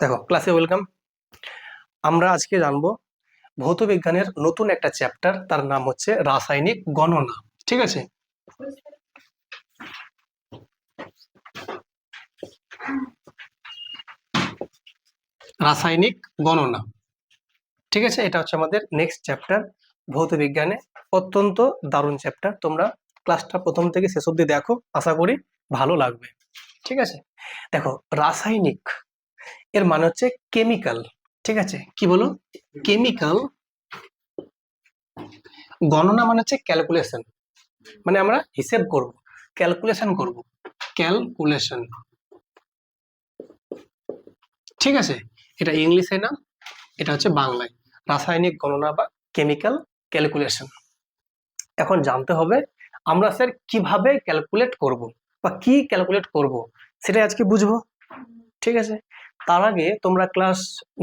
দেখো ক্লাসে ওয়েলকাম। আমরা আজকে জানবো ভৌত বিজ্ঞানের নতুন একটা চ্যাপ্টার, তার নাম হচ্ছে রাসায়নিক গণনা। ঠিক আছে, রাসায়নিক গণনা। ঠিক আছে, এটা হচ্ছে আমাদের নেক্সট চ্যাপ্টার ভৌত বিজ্ঞানে। অত্যন্ত দারুণ চ্যাপ্টার, তোমরা ক্লাসটা প্রথম থেকে শেষ অবধি দেখো, আশা করি ভালো লাগবে। ঠিক আছে, দেখো রাসায়নিক এর মানে হচ্ছে কেমিক্যাল। ঠিক আছে, কি বলো? কেমিক্যাল। গণনা মানে হচ্ছে ক্যালকুলেশন, মানে আমরা হিসেব করব, ক্যালকুলেশন করব, ক্যালকুলেশন। ঠিক আছে, এটা ইংলিশে না, এটা হচ্ছে বাংলায় রাসায়নিক গণনা বা কেমিক্যাল ক্যালকুলেশন। এখন জানতে হবে আমরা স্যার কিভাবে ক্যালকুলেট করব বা কি ক্যালকুলেট করব, সেটাই আজকে বুঝবো। ঠিক আছে, তার আগে তোমরা ক্লাস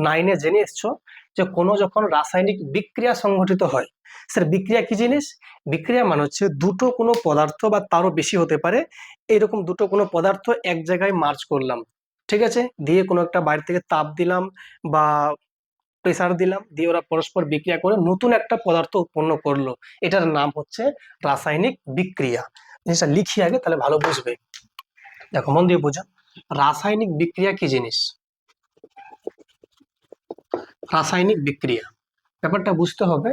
9-এ জেনে এসছো যে কোনো যখন রাসায়নিক বিক্রিয়া সংঘটিত হয়, স্যার বিক্রিয়া কি জিনিস? বিক্রিয়া মানে হচ্ছে দুটো কোনো পদার্থ বা তারও বেশি হতে পারে, এরকম দুটো কোনো পদার্থ এক জায়গায় মার্চ করলাম। ঠিক আছে, দিয়ে কোনো একটা বাইরে থেকে তাপ দিলাম বা প্রেসার দিলাম, দিয়ে ওরা পরস্পর বিক্রিয়া করে নতুন একটা পদার্থ উৎপন্ন করলো, এটার নাম হচ্ছে রাসায়নিক বিক্রিয়া। জিনিসটা লিখি আগে, তাহলে ভালো বুঝবে। দেখো মন দিয়ে বোঝো, রাসায়নিক বিক্রিয়া কি জিনিস। রাসায়নিক বিক্রিয়া ব্যাপারটা বুঝতে হবে।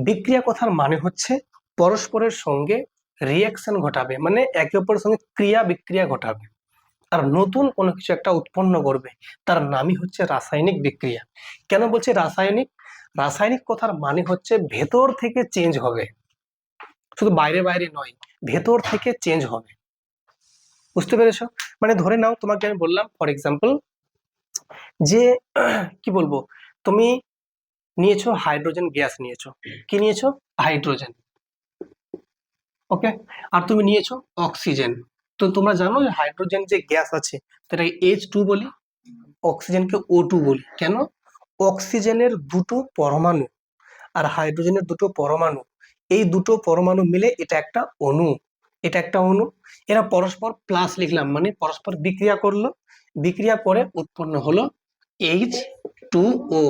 বিক্রিয়া কথার মানে হচ্ছে পরস্পরের সঙ্গে রিয়াকশন ঘটাবে, মানে একে অপরের সঙ্গে ক্রিয়া বিক্রিয়া ঘটাবে আর নতুন কোনো কিছু একটা উৎপন্ন করবে, তার নামই হচ্ছে রাসায়নিক বিক্রিয়া। কেন বলছে রাসায়নিক? রাসায়নিক কথার মানে হচ্ছে ভেতর থেকে চেঞ্জ হবে, শুধু বাইরে বাইরে নয়, ভেতর থেকে চেঞ্জ হবে। বুঝতে পেরেছো? মানে ধরে নাও তোমাকে আমি বললাম ফর এক্সাম্পল যে কি বলবো, তুমি নিয়েছো হাইড্রোজেন গ্যাস, নিয়েছো কি নিয়েছো? হাইড্রোজেন। ওকে, আর তুমি নিয়েছো অক্সিজেন। তো তোমরা জানো যে হাইড্রোজেন যে গ্যাস আছে সেটাকে H2 বলি, অক্সিজেনকে O2 বলি। কেন? অক্সিজেনের দুটো পরমাণু আর হাইড্রোজেনের দুটো পরমাণু, এই দুটো পরমাণু মিলে এটা একটা অণু, এটা একটা অণু। এরা পরস্পর প্লাস লিখলাম, মানে পরস্পর বিক্রিয়া করলো, বিক্রিয়া করে উৎপন্ন হলো H2O,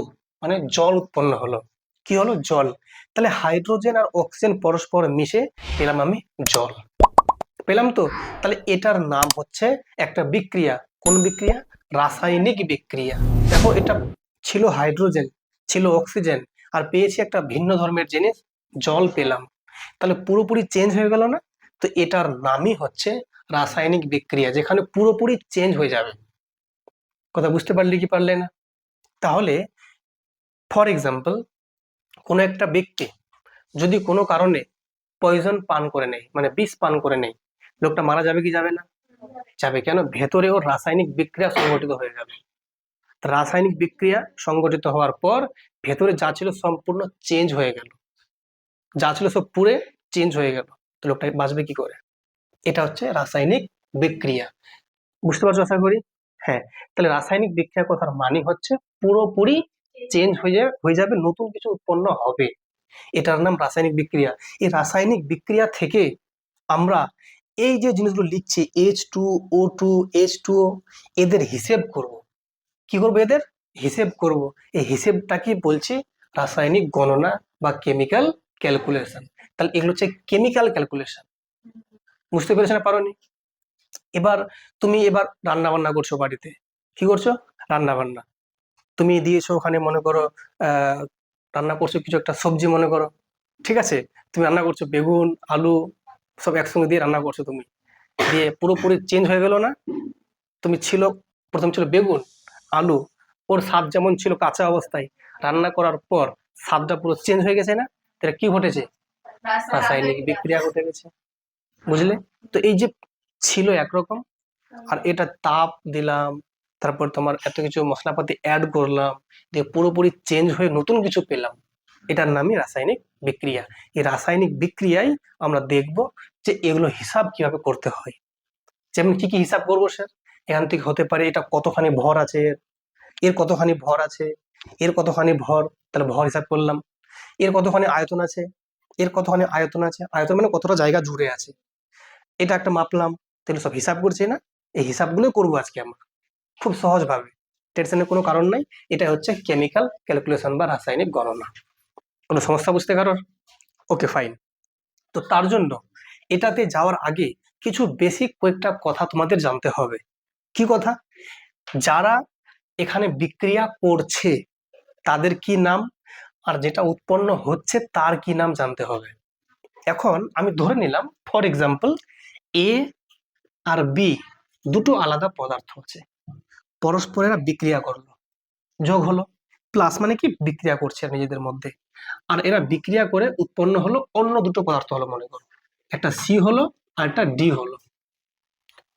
মানে জল উৎপন্ন হলো। কি হলো? জল। তাহলে হাইড্রোজেন আর অক্সিজেন পরস্পর মিশে পেলাম আমি জল, পেলাম তো। তাহলে এটার নাম হচ্ছে একটা বিক্রিয়া। কোন বিক্রিয়া? রাসায়নিক বিক্রিয়া। দেখো এটা ছিল হাইড্রোজেন, ছিল অক্সিজেন, আর পেয়েছি একটা ভিন্ন ধর্মের জিনিস, জল পেলাম। তাহলে পুরোপুরি চেঞ্জ হয়ে গেল না? তো এটার নামই হচ্ছে রাসায়নিক বিক্রিয়া, যেখানে পুরোপুরি চেঞ্জ হয়ে যাবে। কথা বুঝতে পারলে কি পারলে না? তাহলে ফর এক্সাম্পল কোনো একটা ব্যক্তি যদি কোনো কারণে পয়জন পান করে নেয়, মানে বিষ পান করে নেয়, লোকটা মারা যাবে কি যাবে না? যাবে। কেন? ভেতরে ওর রাসায়নিক বিক্রিয়া সংঘটিত হয়ে যাবে। রাসায়নিক বিক্রিয়া সংঘটিত হওয়ার পর ভেতরে যা ছিল সম্পূর্ণ চেঞ্জ হয়ে গেল, যা ছিল সব পুরে চেঞ্জ হয়ে গেল, তো লোকটা বাঁচবে কি করে? এটা হচ্ছে রাসায়নিক বিক্রিয়া। বুঝতে পারছো আশা করি? হ্যাঁ, তাহলে রাসায়নিক বিক্রিয়া কথার মানে হচ্ছে পুরোপুরি চেঞ্জ হয়ে যাবে, নতুন কিছু উৎপন্ন হবে, এটার নাম রাসায়নিক বিক্রিয়া। এই রাসায়নিক বিক্রিয়া থেকে আমরা এই যে জিনিসগুলো লিখছি H2O2 H2O, এদের হিসেব করব। কি করবো? এদের হিসেব করব। এই হিসেবটাকে বলছি রাসায়নিক গণনা বা কেমিক্যাল ক্যালকুলেশন। তাহলে এগুলো হচ্ছে কেমিক্যাল ক্যালকুলেশন। বুঝতে পেরেছো না পারোনি? এবার তুমি এবার রান্না বান্না করছো বাড়িতে, কি করছো? রান্না বান্না তুমি দিয়েছো ওখানে, মনে করো রান্না করছো কিছু একটা সবজি, মনে করো। ঠিক আছে, তুমি রান্না করছো বেগুন আলু সব একসঙ্গে দিয়ে রান্না করছো তুমি, দিয়ে পুরোপুরি চেঞ্জ হয়ে গেল না? তুমি ছিল, প্রথম ছিল বেগুন আলু, ওর স্বাদ যেমন ছিল কাঁচা অবস্থায়, রান্না করার পর স্বাদটা পুরো চেঞ্জ হয়ে গেছে না? এটা কি ঘটেছে? রাসায়নিক বিক্রিয়া ঘটে গেছে। বুঝলে? তো এই যে ছিল একরকম, আর এটা তাপ দিলাম, তারপর তোমার এত কিছু মশলাপাতি অ্যাড করলাম, দিয়ে পুরোপুরি চেঞ্জ হয়ে নতুন কিছু পেলাম, এটার নামই রাসায়নিক বিক্রিয়া। এই রাসায়নিক বিক্রিয়ায় আমরা দেখব যে এগুলো হিসাব কিভাবে করতে হয়। যেমন কি কি হিসাব করবো স্যার? এখান থেকে হতে পারে এটা কতখানি ভর আছে, এর কতখানি ভর আছে, এর কতখানি ভর, তাহলে ভর হিসাব করলাম। এর কতখানি আয়তন আছে, এর কতখানি আয়তন আছে, আয়তন মানে কতটা জায়গা জুড়ে আছে, এটা একটা মাপলাম। তাহলে সব হিসাব করছি না? এই হিসাবগুলো করবো আজকে আমরা খুব সহজ ভাবে। টেনশনের কোনো কারণ নাই, এটা হচ্ছে কেমিক্যাল ক্যালকুলেশন বা রাসায়নিক গণনা। কোনো সমস্যা বুঝতে কারোর? Okay fine. তো তার জন্য এটাতে যাওয়ার আগে কিছু বেসিক কয়েকটা কথা তোমাদের জানতে হবে। কি কথা? যারা এখানে বিক্রিয়া করছে তাদের কি নাম, আর যেটা উৎপন্ন হচ্ছে তার কি নাম জানতে হবে। এখন আমি ধরে নিলাম ফর এক্সাম্পল এ আর বি দুটো আলাদা পদার্থ আছে, পরস্পরেরা বিক্রিয়া করলো, যোগ হলো, প্লাস মানে কি বিক্রিয়া করছে নিজেদের মধ্যে, আর এরা বিক্রিয়া করে উৎপন্ন হলো অন্য দুটো পদার্থ হলো, মনে করো একটা সি হলো আর একটা ডি হলো,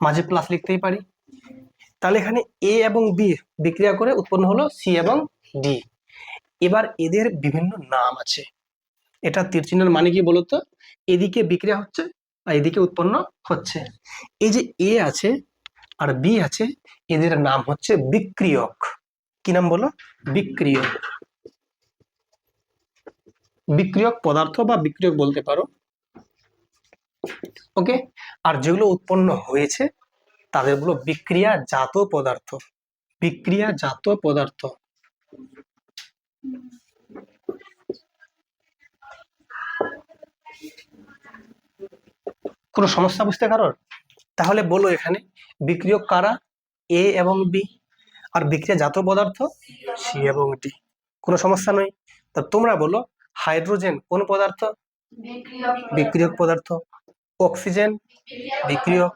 মাঝে প্লাস লিখতেই পারি। তাহলে এখানে এ এবং বি বিক্রিয়া করে উৎপন্ন হলো সি এবং ডি। এবার এদের বিভিন্ন নাম আছে। এটা তীর চিহ্নের মানে কি বলতো? এদিকে বিক্রিয়া হচ্ছে আর এদিকে উৎপন্ন হচ্ছে। এই যে এ আছে আর বি আছে, এদের নাম হচ্ছে বিক্রিয়ক। কি নাম বলো? বিক্রিয়ক। বিক্রিয়ক পদার্থ বা বিক্রিয়ক বলতে পারো। ওকে। আর যেগুলো উৎপন্ন হয়েছে তাদের বলো বিক্রিয়াজাত পদার্থ। বিক্রিয়াজাত পদার্থ। কোনো সমস্যা বুঝতে কারোর? তাহলে বলো এখানে বিক্রিয়ক কারা? এ এবং বি। আর বিক্রিয়াজাত পদার্থ সি এবং ডি। কোনো সমস্যা নয়। তা তোমরা বলো হাইড্রোজেন কোন পদার্থ? বিক্রিয়ক পদার্থ। অক্সিজেন বিক্রিয়ক।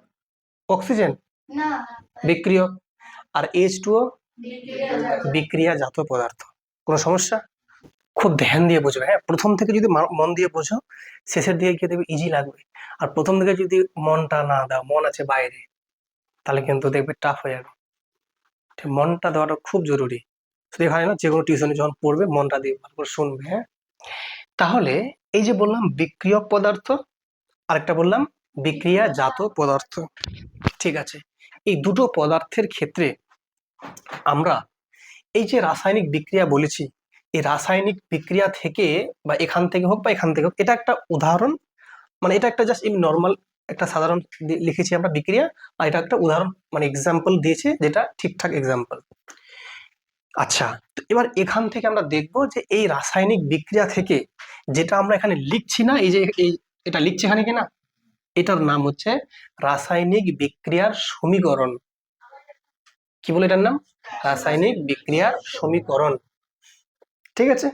অক্সিজেন বিক্রিয়ক। আর H2O বিক্রিয়াজাত পদার্থ। কোনো সমস্যা? খুব ধ্যান দিয়ে বুঝবে, হ্যাঁ। প্রথম থেকে যদি মন দিয়ে বোঝো, শেষের দিকে গিয়ে দেখবে ইজি লাগবে। আর প্রথম থেকে যদি মনটা না দাও, মন আছে বাইরে, তাহলে কিন্তু দেখবে টাফ হয়ে যাবে। ঠিক, মনটা দেওয়াটা খুব জরুরি। শুধু এখানে না, যে কোনো টিউশনে যখন পড়বে মনটা দিয়ে ভালো করে শুনবে, হ্যাঁ। তাহলে এই যে বললাম বিক্রিয়ক পদার্থ, আরেকটা বললাম বিক্রিয়াজাত পদার্থ। ঠিক আছে। এই দুটো পদার্থের ক্ষেত্রে আমরা এই যে রাসায়নিক বিক্রিয়া বলেছি, এই রাসায়নিক বিক্রিয়া থেকে বা এখান থেকে হোক বা এখান থেকে হোক, এটা একটা উদাহরণ, মানে এটা একটা জাস্ট নর্মাল একটা সাধারণ লিখেছি আমরা বিক্রিয়া, আর এটা একটা উদাহরণ মানে এক্সাম্পল দিয়েছে যেটা ঠিকঠাক এক্সাম্পল। আচ্ছা, তো এবার এখান থেকে আমরা দেখব যে এই রাসায়নিক বিক্রিয়া থেকে যেটা আমরা এখানে লিখছি না, এই যে এটা লিখছি এখানে কিনা, এটার নাম হচ্ছে রাসায়নিক বিক্রিয়ার সমীকরণ। কি বলে এটার নাম? রাসায়নিক বিক্রিয়ার সমীকরণ। ঠিক আছে।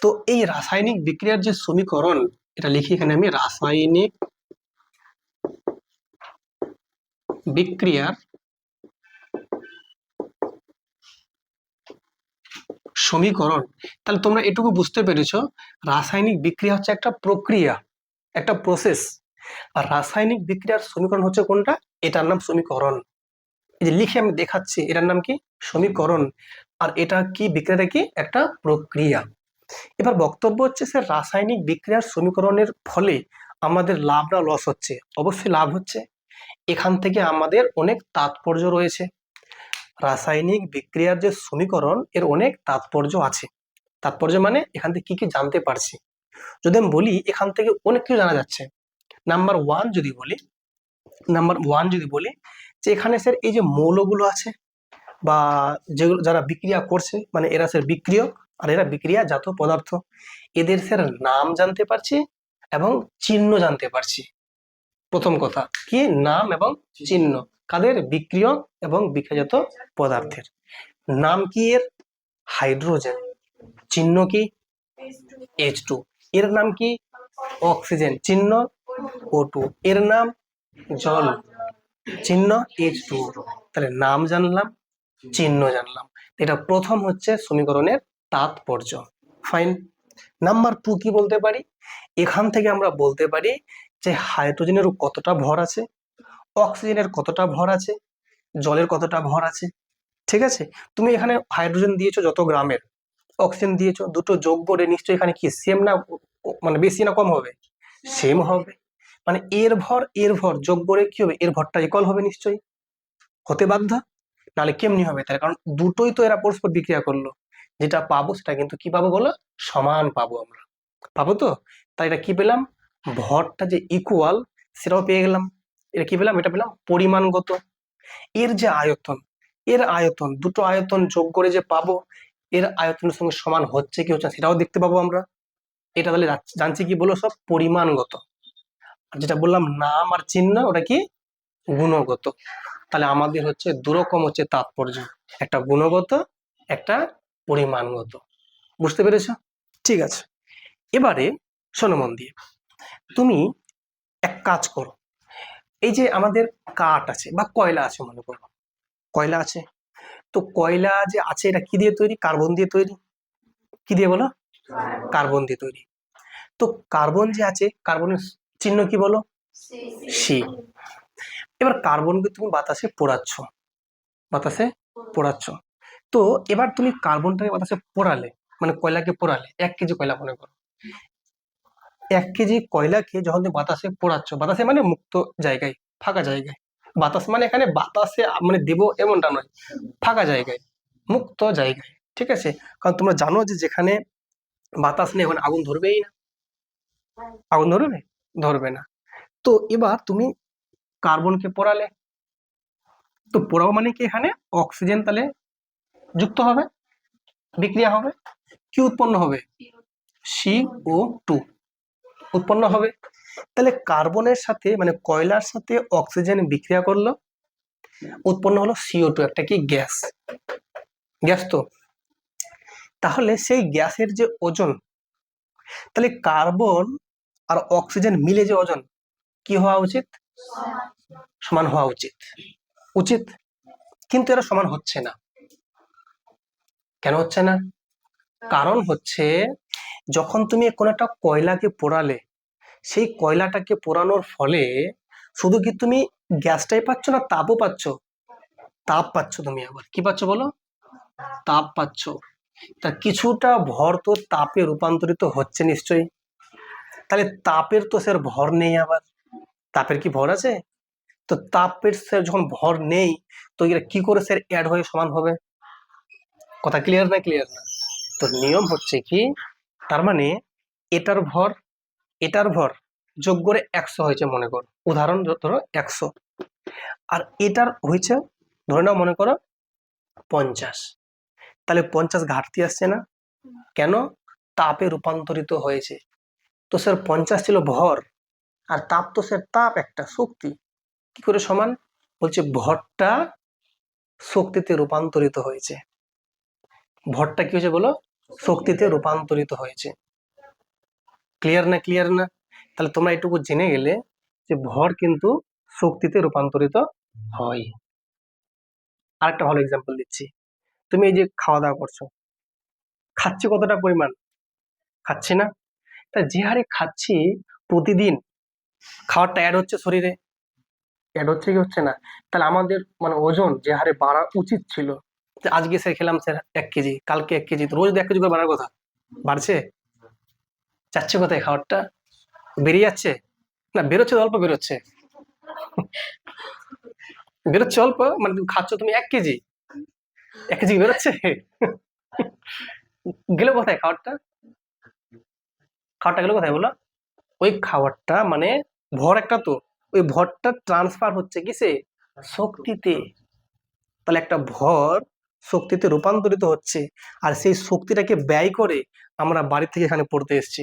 তো এই রাসায়নিক বিক্রিয়ার যে সমীকরণ, এটা লিখি এখানে আমি রাসায়নিক বিক্রিয়ার সমীকরণ। তাহলে তোমরা এটুকু বুঝতে পেরেছো, রাসায়নিক বিক্রিয়া হচ্ছে একটা প্রক্রিয়া, একটা প্রসেস। আর রাসায়নিক বিক্রিয়ার সমীকরণ হচ্ছে কোনটা? এটার নাম সমীকরণ। এই যে লিখে আমি দেখাচ্ছি, এটার নাম কি? সমীকরণ। আর এটা কি? বিক্রিয়াটা কি? একটা প্রক্রিয়া। এবার বক্তব্য হচ্ছে স্যার, রাসায়নিক বিক্রিয়ার সমীকরণের ফলে আমাদের লাভ না লস হচ্ছে? অবশ্যই লাভ হচ্ছে। এখান থেকে আমাদের অনেক তাৎপর্য রয়েছে। রাসায়নিক বিক্রিয়ার যে সমীকরণ, এর অনেক তাৎপর্য আছে। তাৎপর্য মানে এখান থেকে কি কি জানতে পারছি। যদি আমি বলি, এখান থেকে অনেক কিছু জানা যাচ্ছে। নাম্বার ওয়ান যদি বলি যে এখানে স্যার এই যে মৌলগুলো আছে বা যেগুলো যারা বিক্রিয়া করছে, মানে এরা স্যার বিক্রিয়ক আর এরা বিক্রিয়াজাত পদার্থ, এদের স্যার নাম জানতে পারছি এবং চিহ্ন জানতে পারছি। প্রথম কথা কি? নাম এবং চিহ্ন। কাদের? বিক্রিয়ক এবং বিক্রিয়াজাত পদার্থের। নাম কি এর? হাইড্রোজেন। চিহ্ন কি? H2। এর নাম কি? অক্সিজেন। চিহ্ন O2। এর নাম জল। চিহ্ন H2O। তাহলে নাম জানলাম, চিহ্ন জানলাম। এটা প্রথম হচ্ছে সমীকরণের তাৎপর্য। ফাইন। নাম্বার টু কি বলতে পারি? এখান থেকে আমরা বলতে পারি যে হাইড্রোজেনের কতটা ভর আছে, অক্সিজেনের কতটা ভর আছে, জলের কতটা ভর আছে। ঠিক আছে। তুমি এখানে হাইড্রোজেন দিয়েছো যত গ্রামের, অক্সিজেন দিয়েছো, দুটো যোগ করে নিশ্চয়ই এখানে কি সেম না, মানে বেশি না কম হবে? সেম হবে। মানে এর ভর যোগ করে কি হবে? এর ভরটা ইকুয়াল হবে নিশ্চয়ই, হতে বাধ্য। নাহলে কেমনি হবে? তার কারণ দুটোই তো এরা পরস্পর বিক্রিয়া করলো। যেটা পাবো সেটা কিন্তু কি পাবো বলো? সমান পাবো আমরা। পাবো তো? তাই এটা কি পেলাম? ভরটা যে ইকুয়াল সেটাও পেয়ে গেলাম। এটা কি পেলাম? এটা পেলাম পরিমাণগত। এর যে আয়তন, এর আয়তন, দুটো আয়তন যোগ করে যে পাবো এর আয়তনের সঙ্গে সমান হচ্ছে কি হচ্ছে না সেটাও দেখতে পাবো আমরা। এটা তাহলে জানছি কি বলো সব পরিমাণগত। আর যেটা বললাম নাম আর চিহ্ন ওটা কি গুণগত। তাহলে আমাদের হচ্ছে দুরকম হচ্ছে তাৎপর্য, একটা গুণগত একটা পরিমাণগত। বুঝতে পেরেছো? ঠিক আছে, এবারে শোনো মন দিয়ে। তুমি এক কাজ করো, এই যে আমাদের কাঠ আছে বা কয়লা আছে, মনে করো কয়লা আছে, তো কয়লা যে আছে এটা কি দিয়ে তৈরি? কার্বন দিয়ে তৈরি। কি দিয়ে বলো? কার্বন দিয়ে তৈরি। তো কার্বন যে আছে, কার্বনের চিহ্ন কি বলো? সি। এবার কার্বনকে তুমি বাতাসে পোড়াচ্ছ, বাতাসে পোড়াচ্ছ। তো এবার তুমি কার্বনটাকে বাতাসে পোড়ালে, মানে কয়লাকে পোড়ালে, 1 কেজি কয়লা মনে করো, 1 কেজি কয়লাকে যখন তুমি বাতাসে পোড়াচ্ছ, বাতাসে মানে মুক্ত জায়গায়, ফাঁকা জায়গায়, বাতাস মানে এখানে বাতাসে মানে দেব এমনটা নয়, ফাঁকা জায়গায়, মুক্ত জায়গায়, ঠিক আছে? কারণ তোমরা জানো যে যেখানে বাতাস নেই ওখানে আগুন ধরবেই না। আগুন ধরবে? ধরবে না। তো এবার তুমি কার্বনকে পোড়ালে, তো পোড়াও মানে কি এখানে অক্সিজেন তাহলে যুক্ত হবে, বিক্রিয়া হবে, কি উৎপন্ন হবে? CO2 উৎপন্ন হবে। তাহলে কার্বনের সাথে মানে কয়লার সাথে অক্সিজেন বিক্রিয়া করলো, উৎপন্ন হলো CO2, একটা কি গ্যাস, গ্যাস তো। তাহলে সেই গ্যাসের যে ওজন, তাহলে কার্বন আর অক্সিজেন মিলে যে ওজন কি হওয়া উচিত? সমান হওয়া উচিত, উচিত। কিন্তু এরা সমান হচ্ছে না। কেন হচ্ছে না? কারণ হচ্ছে যখন তুমি কোনো একটা কয়লাকে পোড়ালে, সেই কয়লাটাকে পোড়ানোর ফলে শুধু কি তুমি গ্যাসটাই পাচ্ছ না, তাপও পাচ্ছ। তাপ পাচ্ছ, তুমি আবার কি পাচ্ছ বলো? তাপ পাচ্ছ। তা কিছুটা ভর তো তাপে রূপান্তরিত হচ্ছে নিশ্চয়ই। তাহলে তাপের তো স্যার ভর নেই, আবার তাপের কি ভর আছে? তো তাপের স্যার যখন ভর নেই, তো এরা কি করে স্যার অ্যাড হয়ে সমান হবে? কথা ক্লিয়ার না? ক্লিয়ার না? তো নিয়ম হচ্ছে কি, তার মানে এটার ভর এটার ভর যোগ করে 100 হয়েছে মনে করো, উদাহরণ ধরো 100, আর এটার হয়েছে ধরে নাও মনে করো 50। তাহলে 50 ঘাটতি আসছে না? কেন? তাপে রূপান্তরিত হয়েছে। তো স্যার 50 ছিল ভর, আর তাপ তো স্যার তাপ একটা শক্তি, কি করে সমান? বলছে ভরটা শক্তিতে রূপান্তরিত হয়েছে। ভরটা কি হয়েছে বলো? শক্তিতে রূপান্তরিত হয়েছে। ক্লিয়ার না? ক্লিয়ার না? তাহলে তোমরা এটুকু জেনে গেলে যে ভর কিন্তু শক্তিতে রূপান্তরিত হয়। আরেকটা ভালো এক্সাম্পল দিচ্ছি। তুমি এই যে খাওয়া দাওয়া করছো, খাচ্ছি কতটা পরিমাণ? খাচ্ছি না? তা যে হারে খাচ্ছি প্রতিদিন, খাবারটা অ্যাড হচ্ছে শরীরে, অ্যাড হচ্ছে কি হচ্ছে না? তাহলে আমাদের মানে ওজন যে হারে বাড়া উচিত ছিল, যে আজকে স্যার খেলাম স্যার 1 কেজি, কালকে 1 কেজি, তো রোজ 1 কেজি করে বাড়ার কথা, বাড়ছে? যাচ্ছে কোথায় খাবারটা? বেরিয়ে যাচ্ছে না? বেরোচ্ছে তো, অল্প বেরোচ্ছে, বেরোচ্ছে অল্প, মানে তুমি খাচ্ছ তুমি 1 কেজি, 1 কেজি বেরোচ্ছে, গেল কোথায় খাবারটা? খাবারটা গেল কোথায় বলো? ওই খাবারটা মানে ভর একটা তো, ওই ভরটা ট্রান্সফার হচ্ছে কিসে? শক্তিতে। তাহলে একটা ভর শক্তিতে রূপান্তরিত হচ্ছে, আর সেই শক্তিটাকে ব্যয় করে আমরা বাড়ি থেকে এখানে পড়তে এসেছি।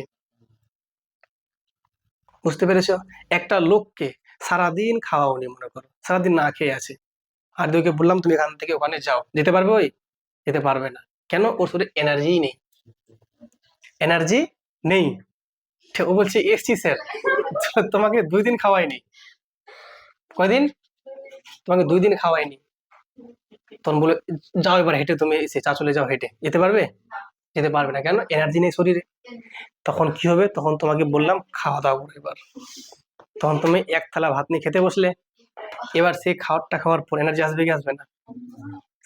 বুঝতে পেরেছো? একটা লোককে সারাদিন খাওয়াওনি মনে করো, সারাদিন না খেয়ে আছে, আর ওকে বললাম তুমি এখান থেকে ওখানে যাও, যেতে পারবে? ওই যেতে পারবে না। কেন? ওর শরীরে এনার্জিই নেই, এনার্জি নেই। ও বলছে এসছি স্যার, তোমাকে 2 দিন খাওয়াইনি। কয়দিন? তোমাকে 2 দিন খাওয়াইনি। তখন বলে যাও এবার হেঁটে, তুমি এসে চা চলে যাও, হেঁটে যেতে পারবে? যেতে পারবে না। কেন? এনার্জি নেই শরীরে। তখন কি হবে? তখন তোমাকে বললাম খাওয়া দাওয়া করো এবার, তখন তুমি 1 থালা ভাত নিয়ে খেতে বসলে, এবার সেই খাবারটা খাওয়ার পর এনার্জি আসবে কি আসবে না?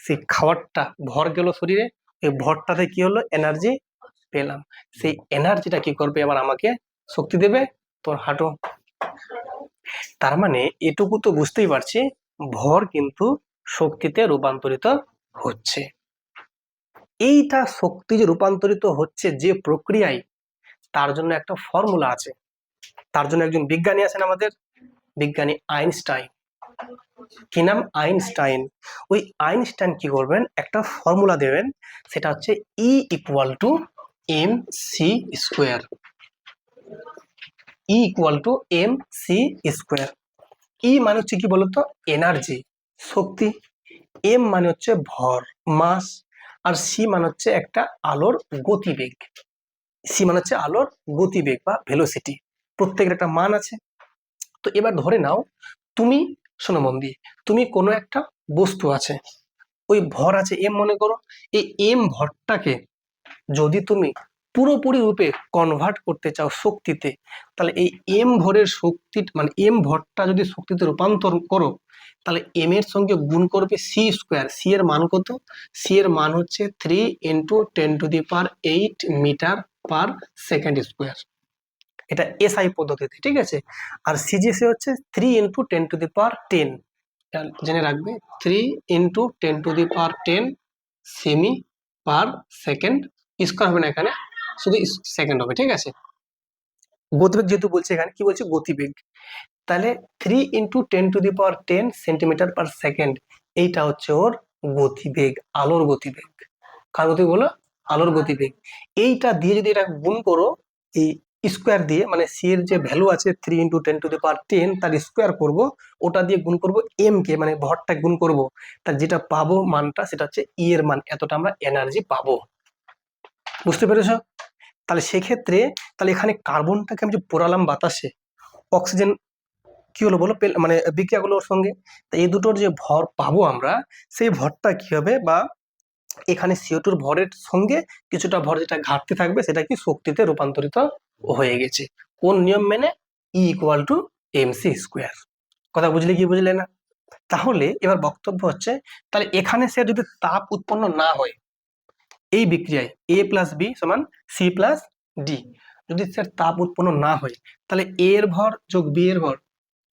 সেই খাবারটা ভর গেল শরীরে, এই ভরটাতে কি হলো? এনার্জি পেলাম। সেই এনার্জিটা কি করবে? এবার আমাকে শক্তি দেবে, তোর হাঁটো। তার মানে এটুকু তো বুঝতেই পারছি, ভর কিন্তু শক্তিতে রূপান্তরিত হচ্ছে। এইটা শক্তি যে রূপান্তরিত হচ্ছে যে প্রক্রিয়ায়, তার জন্য একটা ফর্মুলা আছে, তার জন্য একজন বিজ্ঞানী আছেন আমাদের, বিজ্ঞানী আইনস্টাইন। কি নাম? আইনস্টাইন। ওই আইনস্টাইন কি করবেন, একটা ফর্মুলা দেবেন, সেটা হচ্ছে E equal to M C square. E equal to M C square. E মানে হচ্ছে কি বলতো, এনার্জি, শক্তি। এম মানে হচ্ছে ভর, মাস। আর সি মানে হচ্ছে একটা আলোর গতিবেগ। সি মানে হচ্ছে আলোর গতিবেগ বা ভেলোসিটি। প্রত্যেকের একটা মান আছে। তো এবার ধরে নাও তুমি, শোনো মন দিয়ে, তুমি কোনো একটা বস্তু আছে, ওই ভর আছে এম মনে করো। এই এম ভরটাকে যদি তুমি পুরোপুরি রূপে কনভার্ট করতে চাও শক্তিতে, তাহলে এই এম ভরের শক্তি মানে এম ভরটা যদি শক্তিতে রূপান্তর করো, তাহলে এম এর সঙ্গে গুণ করবে সি স্কোয়ার। সি এর মান কত? সি এর মান হচ্ছে 3 × 10⁸ মিটার পার সেকেন্ড স্কোয়ার। এটা এসআই পদ্ধতিতে, ঠিক আছে। আর সিজিএসি হচ্ছে 3 × 10⁻10, জেনে রাখবে, 3 × 10⁻10 সেমি পার সেকেন্ড। স্কোয়ার হবে না এখানে, শুধু সেকেন্ড হবে, ঠিক আছে। গতিবেগ যেহেতু বলছে, এখানে কি বলছে, গতিবেগ। তাহলে 3 × 10⁻10 সেন্টিমিটার পার সেকেন্ড, এইটা হচ্ছে ওর গতিবেগ, আলোর গতিবেগ। কার গতিবেগ বলো? আলোর গতিবেগ। এইটা দিয়ে যদি এটা গুণ করো এই স্কোয়ার দিয়ে, মানে সি এর যে ভ্যালু আছে 3 × 10⁻10 তার স্কোয়ার করব, ওটা দিয়ে গুণ করব এম কে, মানে ভরটা গুণ করব, তার যেটা পাবো মানটা সেটা হচ্ছে ই এর মান, এতটা আমরা এনার্জি পাবো। বুঝতে পেরেছো? তাহলে সেক্ষেত্রে, তাহলে এখানে কার্বনটাকে আমি যে পোড়ালাম বাতাসে, অক্সিজেন কি হলো বলো, মানে বিক্রিয়া গুলোর সঙ্গে, তা এই দুটোর যে ভর পাবো আমরা, সেই ভরটা কি হবে, বা এখানে CO2 ভরের সঙ্গে কিছুটা ভর যেটা ঘাটতি থাকবে, সেটা কি শক্তিতে রূপান্তরিত হয়ে গেছে। কোন নিয়ম মেনে? E equal to M C square. কথা বুঝলে কি বুঝলে না? তাহলে এবার বক্তব্য হচ্ছে, তাহলে এখানে সে যদি তাপ উৎপন্ন না হয়, এই বিক্রিয়ায় A+B = C+D, যদি স্যার তাপ উৎপন্ন না হয়, তাহলে A এর ভর যোগ B এর ভর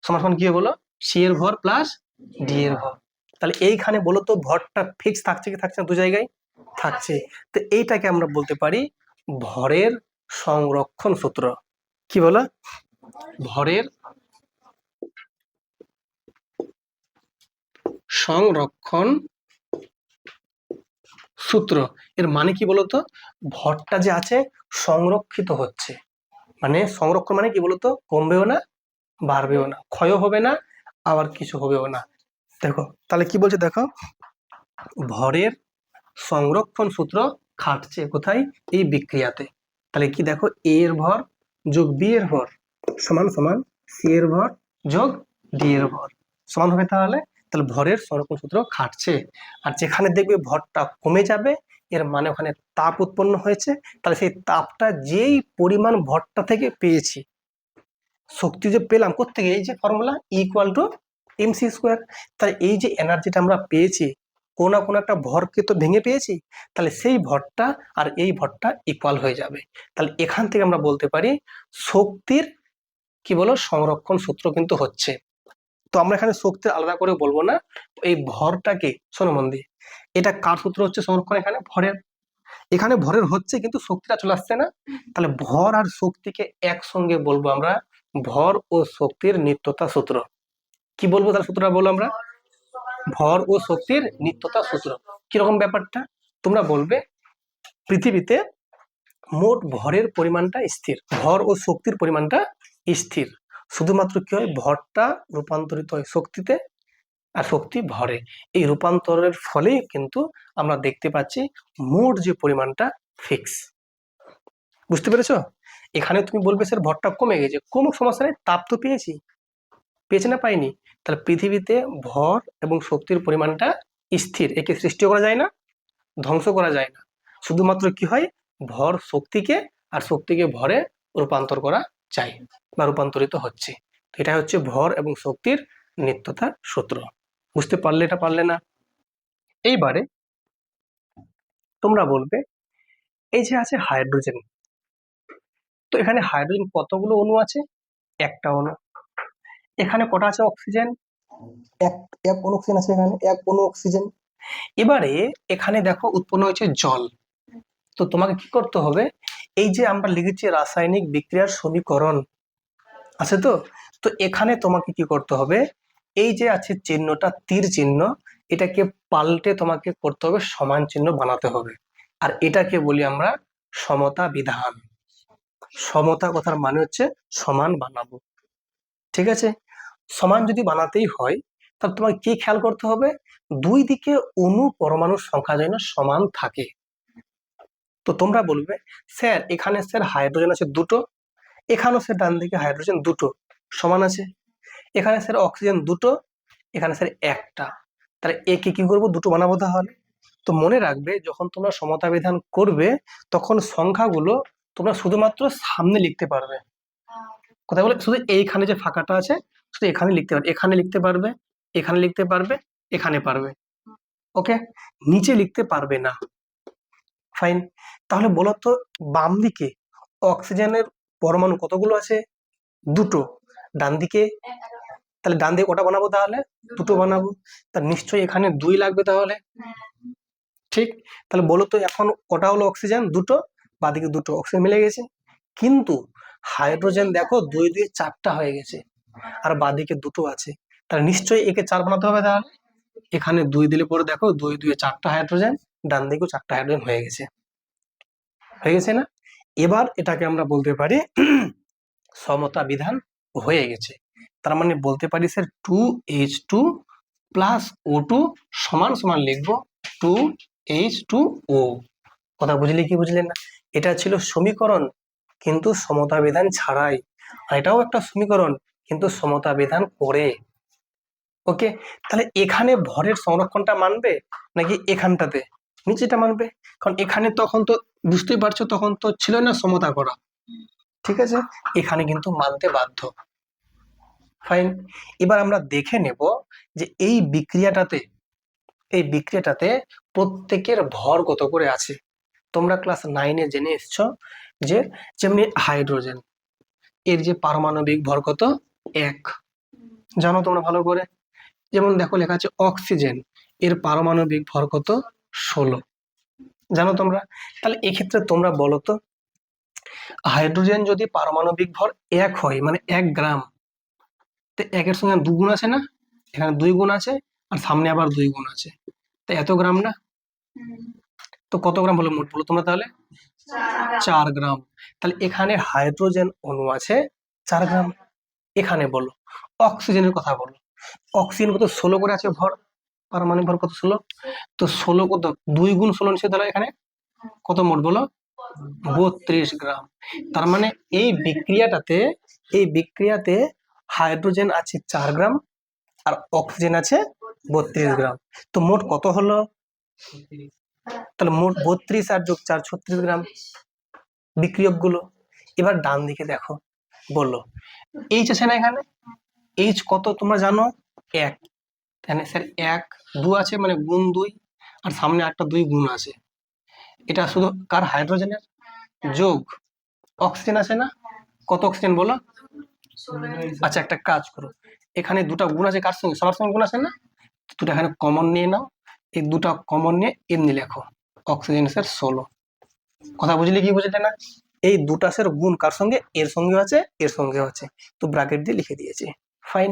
সমান সমান কি হবে বলো? C এর ভর প্লাস D এর ভর। তাহলে এইখানে বলো তো ভরটা ফিক্স থাকছে কি থাকছে না? দু জায়গায় থাকছে। তো এইটাকে আমরা বলতে পারি ভরের সংরক্ষণ সূত্র। কি বলো? ভরের সংরক্ষণ সূত্র। এর মানে কি বলতো, ভরটা যে আছে সংরক্ষিত হচ্ছে, মানে সংরক্ষণ মানে কি বলতো, কমবেও না বাড়বেও না, ক্ষয় হবে না আবার কিছু হবেও না। দেখো তাহলে কি বলছে, দেখো, ভরের সংরক্ষণ সূত্র খাটছে কোথায়? এই বিক্রিয়াতে। তাহলে কি দেখো, এ এর ভর যোগ বি এর ভর সমান সমান সি এর ভর যোগ ডি এর ভর সমান হবে। তাহলে তাহলে ভরের সংরক্ষণ সূত্র খাটছে। আর যেখানে দেখবে ভরটা কমে যাবে, এর মানে ওখানে তাপ উৎপন্ন হয়েছে। তাহলে সেই তাপটা যেই পরিমাণ ভরটা থেকে পেয়েছি, শক্তি যে পেলাম কোত্থেকে, এই যে formula equal to M C square. তাহলে এই যে এনার্জিটা আমরা পেয়েছি, কোনো না কোনো একটা ভরকে তো ভেঙে পেয়েছি, তাহলে সেই ভরটা আর এই ভরটা ইকুয়াল হয়ে যাবে। তাহলে এখান থেকে আমরা বলতে পারি শক্তির কি বলো, সংরক্ষণ সূত্র কিন্তু হচ্ছে। তো আমরা এখানে শক্তির আলাদা করে বলবো না, এই ভরটাকে শোনো মন দিয়ে, এটা কার সূত্র হচ্ছে সংরক্ষণ? এখানে ভরের। এখানে ভরের হচ্ছে কিন্তু শক্তিটা চলে আসছে না। তাহলে ভর আর শক্তিকে একসঙ্গে বলবো আমরা ভর ও শক্তির নিত্যতা সূত্র। কি বলবো তার সূত্রটা বলো আমরা? ভর ও শক্তির নিত্যতা সূত্র। কিরকম ব্যাপারটা? তোমরা বলবে পৃথিবীতে মোট ভরের পরিমাণটা স্থির, ভর ও শক্তির পরিমাণটা স্থির। শুধুমাত্র কি হয়, ভরটা রূপান্তরিত হয় শক্তিতে আর শক্তি ভরে। এই রূপান্তরের ফলে কিন্তু আমরা দেখতে পাচ্ছি মোট যে পরিমাণটা ফিক্স। বুঝতে পেরেছো? এখানে তুমি বলবে স্যার ভরটা কমে গেছে, কোনো সমস্যা নেই, তাপ তো পেয়েছি, পেয়েছে না পাইনি? তাহলে পৃথিবীতে ভর এবং শক্তির পরিমাণটা স্থির, একে সৃষ্টি করা যায় না, ধ্বংস করা যায় না। শুধুমাত্র কি হয়, ভর শক্তিকে আর শক্তিকে ভরে রূপান্তর করা যায় বা রূপান্তরিত হচ্ছে। তো এটা হচ্ছে ভর এবং শক্তির নিত্যতা সূত্র। বুঝতে পারলে? এটা পারলে না? এইবারে তোমরা বলবে এই যে আছে হাইড্রোজেন, তো এখানে হাইড্রোজেন কতগুলো অণু আছে? একটা অণু। এখানে কটা আছে অক্সিজেন? এক এক অণু অক্সিজেন আছে, এখানে এক অণু অক্সিজেন। এবারে এখানে দেখো উৎপন্ন হয়েছে জল। তো তোমাকে কি করতে হবে, এই যে আমরা লিখেছি রাসায়নিক বিক্রিয়ার সমীকরণ আছে তো, তো এখানে তোমাকে কি করতে হবে, এই যে আছে চিহ্নটা তীর চিহ্ন, এটাকে পাল্টে তোমাকে করতে হবে সমান চিহ্ন বানাতে হবে। আর এটাকে বলি আমরা সমতা বিধান। সমতা কথার মানে হচ্ছে সমান বানাবো, ঠিক আছে? সমান যদি বানাতেই হয় তাহলে তোমাকে কি খেয়াল করতে হবে, দুই দিকে অণু পরমাণুর সংখ্যা যেন সমান থাকে। তো তোমরা বলবে স্যার এখানে স্যার হাইড্রোজেন আছে দুটো, এখানেও স্যার ডান দিকে হাইড্রোজেন দুটো সমান আছে, এখানে স্যার অক্সিজেন দুটো, এখানে স্যার একটা, তাহলে একে কি করবো, দুটো বানাবো তাহলে। তো মনে রাখবে যখন তোমরা সমতা বিধান করবে তখন সংখ্যাগুলো তোমরা শুধুমাত্র সামনে লিখতে পারবে। কোথায় বলে, শুধু এইখানে যে ফাঁকাটা আছে শুধু এখানে লিখতে পারবে, এখানে লিখতে পারবে, এখানে লিখতে পারবে, এখানে পারবে, ওকে, নিচে লিখতে পারবে না। ফাইন। তাহলে বলো তো বাম দিকে অক্সিজেনের পরমাণু কতগুলো আছে, দুটো, ডান দিকে, তাহলে ডান দিকে ওটা বানাবো তাহলে দুটো বানাবো, তা নিশ্চয়ই এখানে দুই লাগবে তাহলে, ঠিক? তাহলে বলো তো এখন ওটা হলো অক্সিজেন দুটো, বাদিকে দুটো অক্সিজেন মিলে গেছে, কিন্তু হাইড্রোজেন দেখো দুই দুই চারটা হয়ে গেছে আর বাদিকে দুটো আছে, তাহলে নিশ্চয়ই একে চার বানাতে হবে। তাহলে এখানে দুই দিলে পরে দেখো দুই দুই চারটা হাইড্রোজেন, ডান দিকেও চারটা হাইড্রোজেন হয়ে গেছে, হয়ে গেছে না? এবার এটাকে আমরা বলতে পারি সমতা বিধান হয়ে গেছে। তার মানে বলতে পারি স্যার 2H2 প্লাস O2 সমান সমান লিখবো 2H2O। কথা বুঝলে কি বুঝলেন না? এটা ছিল সমীকরণ কিন্তু সমতা বিধান ছাড়াই, আর এটাও একটা সমীকরণ কিন্তু সমতা বিধান করে। ওকে, তাহলে এখানে ভরের সংরক্ষণটা মানবে নাকি এখানটাতে নিচেটা মানবে? কারণ এখানে তখন তো বুঝতেই পারছো তখন তো ছিল না সমতা করা, ঠিক আছে, এখানে কিন্তু মানতে বাধ্য। ফাইন। এবার আমরা দেখে নেব যে এই বিক্রিয়াটাতে প্রত্যেকের ভর কত করে আছে। তোমরা ক্লাস 9-এ জেনে এসছো যে যেমনি হাইড্রোজেন এর যে পারমাণবিক ভর কত, 1, জানো তোমরা ভালো করে। যেমন দেখো লেখা আছে অক্সিজেন এর পারমাণবিক ভর কত, 16, জানো তোমরা। তাহলে এক্ষেত্রে তোমরা বলো তো হাইড্রোজেন যদি পারমাণবিক ভর 1 হয় মানে 1 গ্রাম, তো 1-এর সঙ্গে 2 গুণ আছে না, এখানে 2 গুণ আছে আর সামনে আবার 2 গুণ আছে, তো এত গ্রাম না? তো কত গ্রাম হলো মোট বলো তোমরা তাহলে? 4 গ্রাম। তাহলে এখানে হাইড্রোজেন অণু আছে 4 গ্রাম। এখানে বলো অক্সিজেনের কথা বলো, অক্সিজেন কত, 16 করে আছে ভর, পারমাণবিক ভর কত, 16, তো 16 কত 2 গুণ 16 নিশ্চয়, তাহলে এখানে কত মোট বলো, 32 গ্রাম। তার মানে এই বিক্রিয়াতে হাইড্রোজেন আছে 4 গ্রাম আর অক্সিজেন আছে 32 গ্রাম, তো মোট কত হলো, তাহলে মোট 32 আর যোগ 4 36 গ্রাম বিক্রিয়ক গুলো। এবার ডান দিকে দেখো, বললো এইচ আছে না, এখানে এইচ কত তোমরা জানো, 1, তাহলে স্যার 1 2 আছে মানে গুণ 2, আর সামনে একটা 2 গুণ আছে, এটা শুধু কার, হাইড্রোজেনের, যোগ অক্সিজেন আছে না, কত অক্সিজেন বলো, আচ্ছা একটা কাজ করো, এখানে দুটা গুণ আছে কার সঙ্গে, সবার সঙ্গে গুণ আছে না, দুটো এখানে কমন নিয়ে নাও, এই দুটা কমন নিয়ে এমনি লেখো অক্সিজেন স্যার 16। কথা বুঝলে কি বুঝলে না? এই দুটা স্যার গুণ কার সঙ্গে, এর সঙ্গে আছে এর সঙ্গে আছে, তো ব্র্যাকেট দিয়ে লিখে দিয়েছি। ফাইন।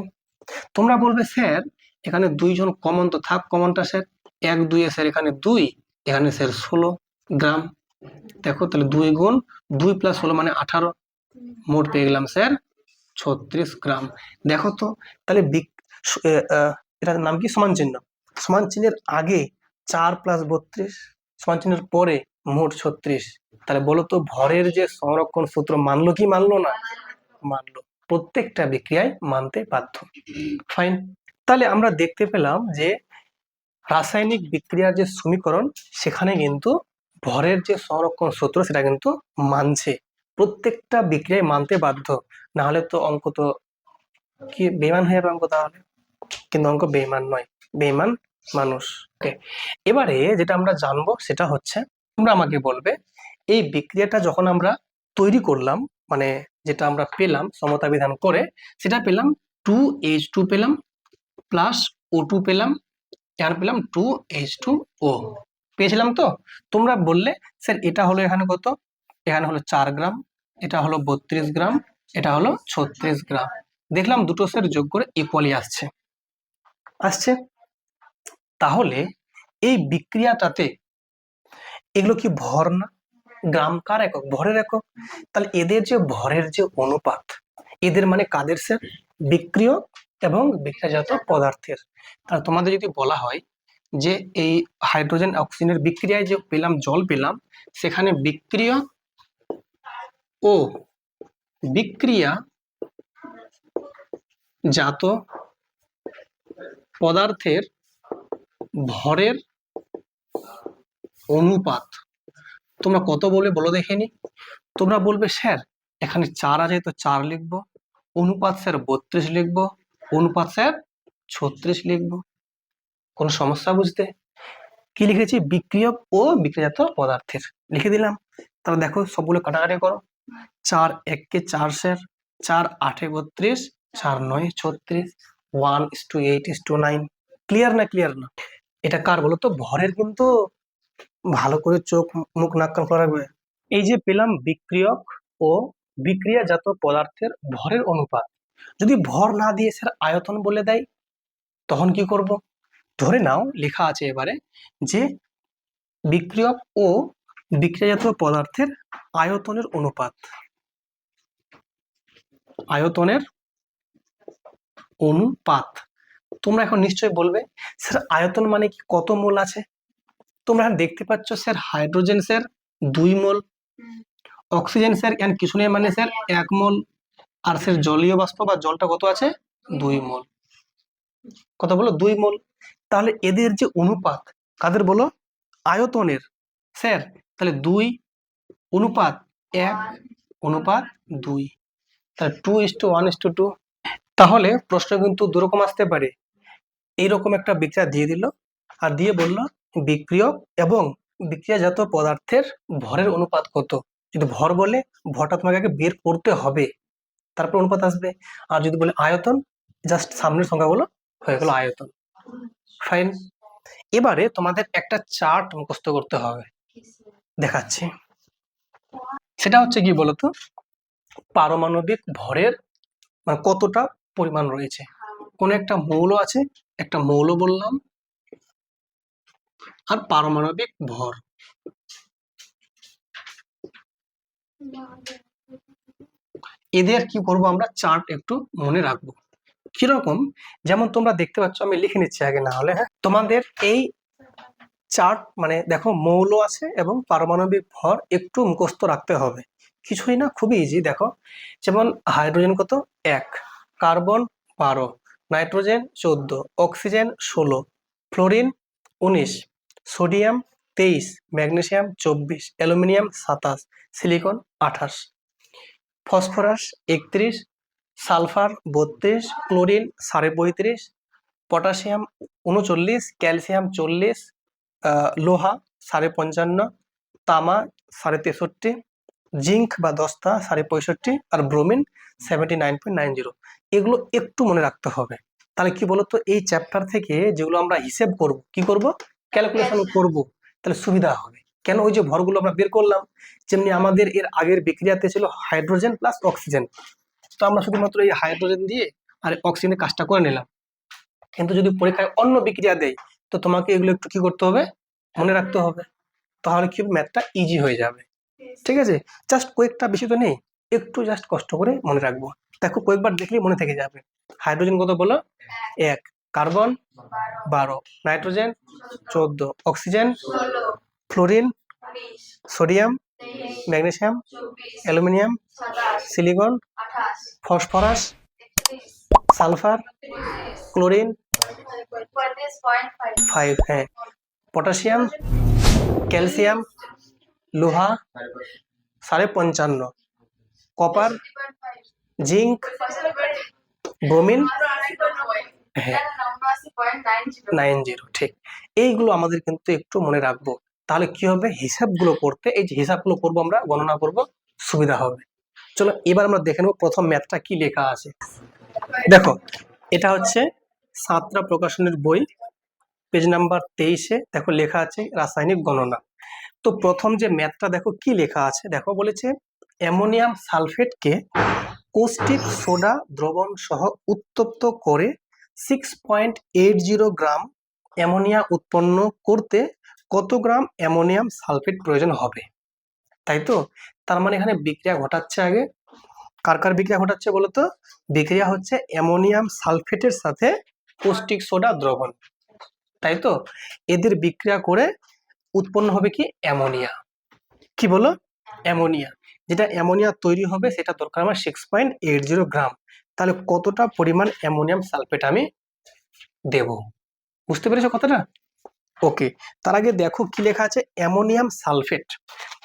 তোমরা বলবে স্যার এখানে 2 জন কমন, তো থাক কমনটা স্যার, 1 2 স্যার এখানে 2, এখানে স্যার 16 গ্রাম, দেখো তাহলে 2 গুণ 2 প্লাস 16 মানে 18, মোট পেয়ে গেলাম স্যার 36 গ্রাম। দেখো তো তাহলে এটার নাম কি, সমান চিহ্ন, সমান চিহ্নের আগে 4 প্লাস 32, সমান চিহ্নের পরে মোট 36, তাহলে বলো তো ভরের যে সংরক্ষণ সূত্র মানলো কি মানলো না, মানলো, প্রত্যেকটা বিক্রিয়ায় মানতে বাধ্য। ফাইন। তাহলে আমরা দেখতে পেলাম যে রাসায়নিক বিক্রিয়ার যে সমীকরণ সেখানে কিন্তু ভরের যে সংরক্ষণ সূত্র সেটা কিন্তু মানছে, প্রত্যেকটা বিক্রিয়ায় মানতে বাধ্য, না হলে তো অঙ্ক তো কি বেইমান হয়ে যাবে অঙ্ক তাহলে, কিন্তু অঙ্ক বেইমান নয়, বেইমান মানুষ। এবারে যেটা আমরা জানবো সেটা হচ্ছে তোমরা আমাকে বলবে এই বিক্রিয়াটা যখন আমরা তৈরি করলাম মানে যেটা আমরা পেলাম সমতা বিধান করে, সেটা পেলাম 2H2 পেলাম প্লাস O2 পেলাম, এখানে পেলাম 2H2O পেয়েছিলাম। তো তোমরা বললে স্যার এটা হলো এখানে কত, এখানে হলো 4 গ্রাম, এটা হলো 32 গ্রাম, এটা হলো 36 গ্রাম, দেখলাম দুটো স্যার যোগ করে ইকুয়ালি আসছে। আসছে? তাহলে এই বিক্রিয়াটাতে এগুলো কি ভর না? গ্রাম কার একক? ভরের একক। তাহলে এদের যে ভরের যে অনুপাত, এদের মানে কাদের স্যার? বিক্রিয়ক এবং বিক্রিয়াজাত পদার্থের। তাহলে তোমাদের যদি বলা হয় যে এই হাইড্রোজেন অক্সিজেনের বিক্রিয়ায় যে পেলাম জল পেলাম, সেখানে বিক্রিয়ক ও বিক্রিয়াজাত পদার্থের ভরের অনুপাত তোমরা কত বলবে বলো দেখিনি? তোমরা বলবে স্যার এখানে 4 আছে তো 4 লিখবো, অনুপাত স্যার 32 লিখবো, অনুপাত স্যার 36 লিখবো। কোনো সমস্যা বুঝতে? কি লিখেছি? বিক্রিয়ক ও বিক্রিয়াজাত পদার্থের লিখে দিলাম। তাহলে দেখো সবগুলো কাটাকাটি করো। 4 1 4 স্যার, 4 8 32, 4 9 36, 1:8:9। ক্লিয়ার না? ক্লিয়ার না? এটা কার বলো তো? ভরের। কিন্তু ভালো করে চোখ মুখ নাক কান খোলা রাখবে। এই যে পেলাম বিক্রিয়ক ও বিক্রিয়াজাত পদার্থের ভরের অনুপাত, যদি ভর না দিয়ে স্যার আয়তন বলে দেয় তখন কি করব? ধরে নাও লেখা আছে এবারে যে বিক্রিয়ক ও বিক্রিয়াজাত পদার্থের আয়তনের অনুপাত, আয়তনের অনুপাত। তোমরা এখন নিশ্চয়ই বলবে স্যার আয়তন মানে কি? কত মোল আছে? তোমরা দেখতে পাচ্ছ স্যার হাইড্রোজেন স্যার 2 মোল, অক্সিজেন স্যার এখানে কিছু নেই মানে স্যার 1 মোল, আর স্যার জলীয় বাষ্প বা জলটা কত আছে? 2 মোল। কত বলো? 2 মোল। তাহলে এদের যে অনুপাত কাদের বলো? আয়তনের। স্যার তাহলে 2 অনুপাত 1 অনুপাত 2, তাহলে 2:1:2। তাহলে প্রশ্ন কিন্তু দুরকম আসতে পারে। এইরকম একটা বিক্রিয়া দিয়ে দিল আর দিয়ে বলল বিক্রিয়ক এবং বিক্রিয়াজাত পদার্থের ভরের অনুপাত কত। যদি ভর বলে ভরটা তোমাকে আগে বের করতে হবে, তারপর অনুপাত আসবে। আর যদি বলে আয়তন, জাস্ট সামনের সংখ্যাগুলো হয়ে গেল আয়তন। ফাইন। এবারে তোমাদের একটা চার্ট মুখস্থ করতে হবে, দেখাচ্ছি। সেটা হচ্ছে কি বলতো? পারমাণবিক ভরের মানে কতটা পরিমাণ রয়েছে। কোন একটা মৌল আছে, একটা মৌল বললাম, আর পারমাণবিক ভর। এদের কি করব আমরা? চার্ট একটু মনে রাখবো। কিরকম? যেমন তোমরা দেখতে পাচ্ছ, আমি লিখে নিচ্ছি আগে না হলে। হ্যাঁ, তোমাদের এই চার্ট মানে দেখো মৌল আছে এবং পারমাণবিক ভর একটু মুখস্থ রাখতে হবে। কিছুই না, খুবই ইজি। দেখো যেমন হাইড্রোজেন কত? 1, carbon 12, nitrogen 14, oxygen 16, fluorine 19, sodium 23, magnesium 24, aluminium 27, silicon 28, phosphorus 31, sulphur 32, chlorine 35.5, potassium 39, calcium 40, লোহা 55.5, তামা 63.5, জিঙ্ক বা দস্তা 65.5, আর ব্রোমিন 79.90। এগুলো একটু মনে রাখতে হবে। তাহলে কি বলতো, এই চ্যাপ্টার থেকে যেগুলো আমরা হিসেব করব, কি করব? ক্যালকুলেশন করব, তাহলে সুবিধা হবে। কেন? ওই যে ভরগুলো আমরা বের করলাম, যেমনি আমাদের এর আগের বিক্রিয়াতে ছিল হাইড্রোজেন প্লাস অক্সিজেন, তো আমরা শুধুমাত্র এই হাইড্রোজেন দিয়ে আর অক্সিজেনের কাজটা করে নিলাম। কিন্তু যদি পরীক্ষায় অন্য বিক্রিয়া দেয় তো তোমাকে এগুলো একটু কি করতে হবে? মনে রাখতে হবে। তাহলে কি ম্যাথটা ইজি হয়ে যাবে। ঠিক আছে? জাস্ট কয়েকটা, বেশি তো নেই, একটু জাস্ট কষ্ট করে মনে রাখবো। দেখো কয়েকবার দেখলেই মনে থেকে যাবে। হাইড্রোজেন কত বলো? 1, carbon 12, nitrogen 14, oxygen, fluorine, sodium, magnesium, aluminium, silicon, phosphorus, sulphur, chlorine 5, হ্যাঁ, পটাশিয়াম, ক্যালসিয়াম, লোহা 55.5, কপার, জিঙ্ক, ব্রোমিন, হ্যাঁ 90। ঠিক, এইগুলো আমাদের কিন্তু একটু মনে রাখবো। তাহলে কি হবে? হিসাবগুলো করতে, এই যে হিসাবগুলো করবো আমরা, গণনা করব, সুবিধা হবে। চলো এবার আমরা দেখে নেবো প্রথম ম্যাথটা কি লেখা আছে। দেখো এটা হচ্ছে সাতরা প্রকাশনের বই, পেজ নাম্বার 23-এ দেখো লেখা আছে রাসায়নিক গণনা। তো প্রথম যে ম্যাথটা দেখো কি লেখা আছে। দেখো বলেছে অ্যামোনিয়াম সালফেটকে কৌস্টিক সোডা দ্রবণ সহ উত্তপ্ত করে 6.80 গ্রাম অ্যামোনিয়া উৎপন্ন করতে কত গ্রাম অ্যামোনিয়াম সালফেট প্রয়োজন হবে, তাই তো? তার মানে এখানে বিক্রিয়া ঘটাচ্ছে আগে, কার কার বিক্রিয়া ঘটাচ্ছে বলতো? বিক্রিয়া হচ্ছে অ্যামোনিয়াম সালফেটের সাথে কস্টিক সোডা দ্রবণ, তাই তো? এদের বিক্রিয়া করে উৎপন্ন হবে কি? অ্যামোনিয়া। কি বলো? অ্যামোনিয়া। যেটা অ্যামোনিয়া তৈরি হবে সেটা দরকার আমার 6.80 গ্রাম। তাহলে কতটা পরিমাণ অ্যামোনিয়াম সালফেট আমি দেব? বুঝতে পেরেছো কথাটা? ওকে, তার আগে দেখো কি লেখা আছে, অ্যামোনিয়াম সালফেট।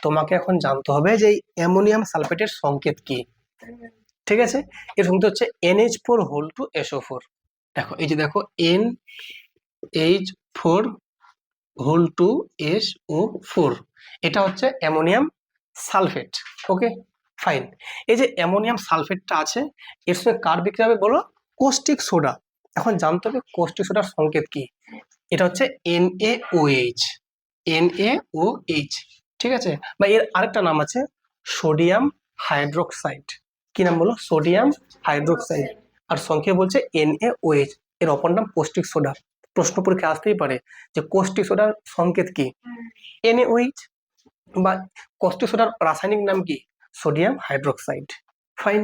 তোমাকে এখন জানতে হবে যে এই অ্যামোনিয়াম সালফেটের সংকেত কি। ঠিক আছে, এর সংকেত হচ্ছে NH4 দেখো এই যে দেখো NH4 এটা হচ্ছে অ্যামোনিয়াম সালফেট। Okay fine. এই যে অ্যামোনিয়াম সালফেটটা আছে এর সঙ্গে কার বিক্রিয়া হবে বলো? Caustic soda. এখন জানতে হবে কোস্টিক সোডার সংকেত কি। এটা হচ্ছে NaOH। NaOH, ঠিক আছে, বা এর আরেকটা নাম আছে সোডিয়াম হাইড্রোক্সাইড। কি নাম বলো? Sodium hydroxide. আর সংক্ষেপ বলছে NaOH। এর অপর নাম কোস্টিক সোডা। প্রশ্ন পরীক্ষা আসতেই পারে যে কোস্টিক সোডার সংকেত কি? NaOH। বা কোস্টিক সোডার রাসায়নিক নাম কি? Sodium hydroxide. ফাইন।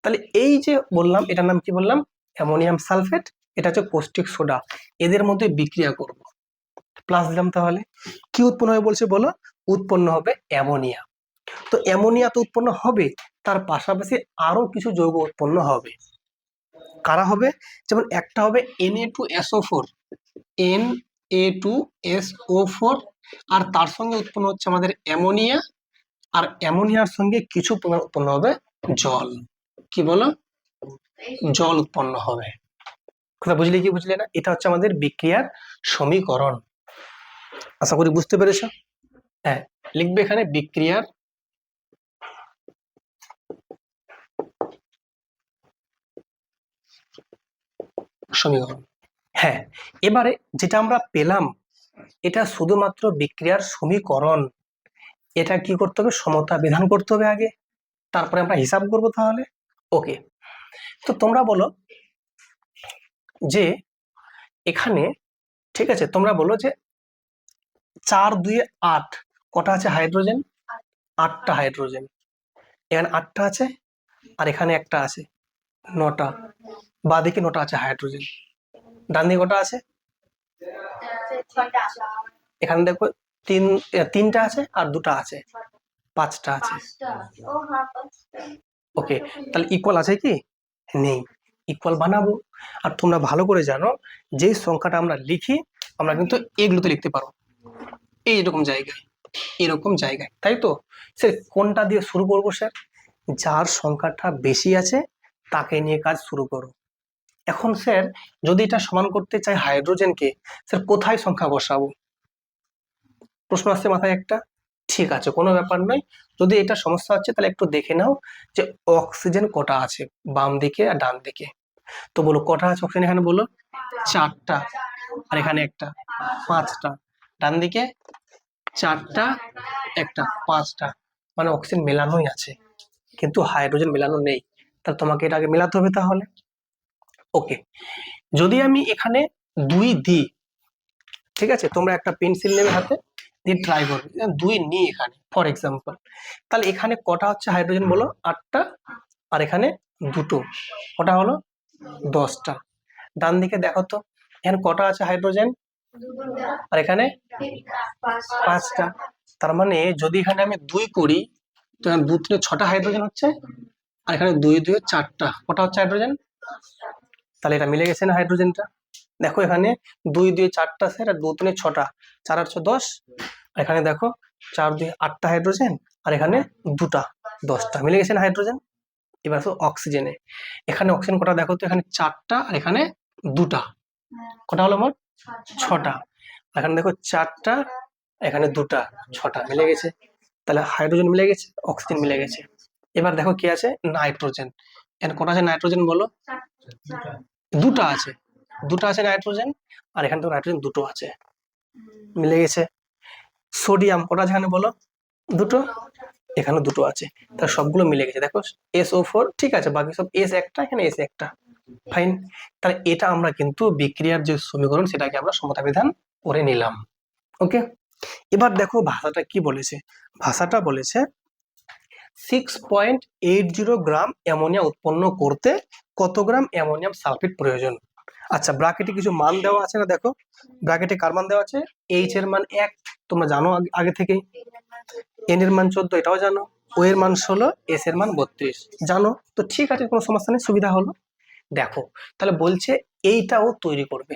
তাহলে এই যে বললাম এটার নাম কি বললাম? Ammonium sulphate. এটা হচ্ছে কোস্টিক সোডা। এদের মধ্যে বিক্রিয়া করব, প্লাস দিলাম। তাহলে কি উৎপন্ন হবে বলছে বলো? উৎপন্ন হবে অ্যামোনিয়া। তো অ্যামোনিয়া তো উৎপন্ন হবে, তার পাশাপাশি আরো কিছু যৌগ উৎপন্ন হবে। কারা হবে? যেমন একটা হবে Na2SO4, Na2SO4, আর তার সঙ্গে উৎপন্ন হচ্ছে আমাদের অ্যামোনিয়া। আর অ্যামোনিয়ার সঙ্গে কিছু পরিমাণ উৎপন্ন হবে জল। কি বলো? জল উৎপন্ন হবে। কথা বুঝলে কি বুঝলে না? এটা হচ্ছে আমাদের বিক্রিয়ার সমীকরণ। আশা করি বুঝতে পেরেছো। হ্যাঁ, লিখবে এখানে বিক্রিয়ার সমীকরণ। হ্যাঁ, এবারে যেটা আমরা পেলাম এটা শুধুমাত্র বিক্রিয়ার সমীকরণ। এটা কি করতে হবে? সমতা বিধান করতে হবে আগে, তারপরে আমরা হিসাব করব। তাহলে ওকে, তো তোমরা বলো যে এখানে, ঠিক আছে, তোমরা বলো যে 4 2 8 কটা আছে হাইড্রোজেন? 8টা হাইড্রোজেন। এখানে 8টা আছে আর এখানে একটা আছে, 9টা। বাঁদিকে 9টা আছে হাইড্রোজেন। ডান দিকে কটা আছে? এখানে দেখো তিনটা আছে আর দুটা আছে, 5টা আছে। ওকে, তাহলে ইকুয়াল আছে কি? নেই। ইকুয়াল বানাবো। আর তোমরা ভালো করে জানো যে সংখ্যাটা আমরা লিখি আমরা কিন্তু এগুলোতে লিখতে পারো, এইরকম জায়গায়, এরকম জায়গায়, তাই তো? স্যার কোনটা দিয়ে শুরু করবো স্যার? যার সংখ্যাটা বেশি আছে তাকে নিয়ে কাজ শুরু করো। এখন স্যার যদি এটা সমান করতে চাই হাইড্রোজেনকে, স্যার কোথায় সংখ্যা বসাবো? প্রশ্ন আসছে মাথায় একটা। ঠিক আছে, কোনো ব্যাপার নয়। যদি এটা সমস্যা হচ্ছে তাহলে একটু দেখে নাও যে অক্সিজেন কটা আছে বাম দিকে আর ডান দিকে। তো বলো কটা আছে অক্সিজেন? এখানে বলো 4টা, আর এখানে একটা, 5টা। ডান দিকে 4টা, একটা, 5টা। মানে অক্সিজেন মেলানোই আছে কিন্তু হাইড্রোজেন মেলানো নেই। তাহলে তোমাকে এটা আগে মেলাতে হবে। তাহলে ওকে, যদি আমি এখানে 2 দিই, ঠিক আছে, তোমরা একটা পেন্সিল নেবে হাতে, দিয়ে ট্রাই করবে 2 নিই এখানে ফর এক্সাম্পল। তাহলে এখানে কটা হচ্ছে হাইড্রোজেন বলো? 8টা, আর এখানে 2টো, কটা হলো? 10টা। ডান দিকে দেখো তো এখানে কটা আছে হাইড্রোজেন? আর এখানে 5টা। তার মানে যদি এখানে আমি 2 করি তো এখানে 2 3 6টা হাইড্রোজেন হচ্ছে, আর এখানে 2 2 4টা, কটা হচ্ছে হাইড্রোজেন? তাহলে এটা মিলে গেছে না হাইড্রোজেনটা? দেখো এখানে 2 2 4টা স্যার, আর 2 3 6টা, 4 8 10। এখানে দেখো 4 2 8টা হাইড্রোজেন, আর এখানে 2টা, 10টা, মিলে গেছে না হাইড্রোজেন? এবার আসো অক্সিজেনে। এখানে অক্সিজেন কটা দেখো তো? এখানে 4টা আর এখানে 2টা, কটা হলো মোট? 6টা। এখানে দেখো 4টা, এখানে 2টা, 6টা, মিলে গেছে। তাহলে হাইড্রোজেন মিলে গেছে, অক্সিজেন মিলে গেছে। এবার দেখো কি আছে? নাইট্রোজেন। এখানে কটা আছে নাইট্রোজেন বলো? 2টা আছে, 2টা আছে নাইট্রোজেন, আর এখানে তো নাইট্রোজেন 2টো আছে, মিলে গেছে। সোডিয়াম কটা আছে এখানে বলো? 2টো, এখানে 2টো আছে। তাহলে সবগুলো মিলে গেছে। দেখো SO4, ঠিক আছে, বাকি সব S একটা, এখানে S একটা, ফাইন। তাহলে এটা আমরা কিন্তু বিক্রিয়ার যে সমীকরণ সেটাকে আমরা সমতা বিধান করে নিলাম। ওকে, এবার দেখো ভাষাটা কি বলেছে। ভাষাটা বলেছে 6.80 গ্রাম অ্যামোনিয়া উৎপন্ন করতে কত গ্রাম অ্যামোনিয়াম সালফেট প্রয়োজন। আচ্ছা, ব্র্যাকেটে কিছু মান দেওয়া আছে না, দেখো ব্র্যাকেটে কার মান দেওয়া আছে, এইচ এর মান 1 তোমরা জানো আগে থেকেই, এন এর মান 14 এটাও জানো, ও এর মান 16, এস এর মান 32 জানো তো, ঠিক আছে কোনো সমস্যা নেই, সুবিধা হলো। দেখো তাহলে বলছে এইটাও তৈরি করবে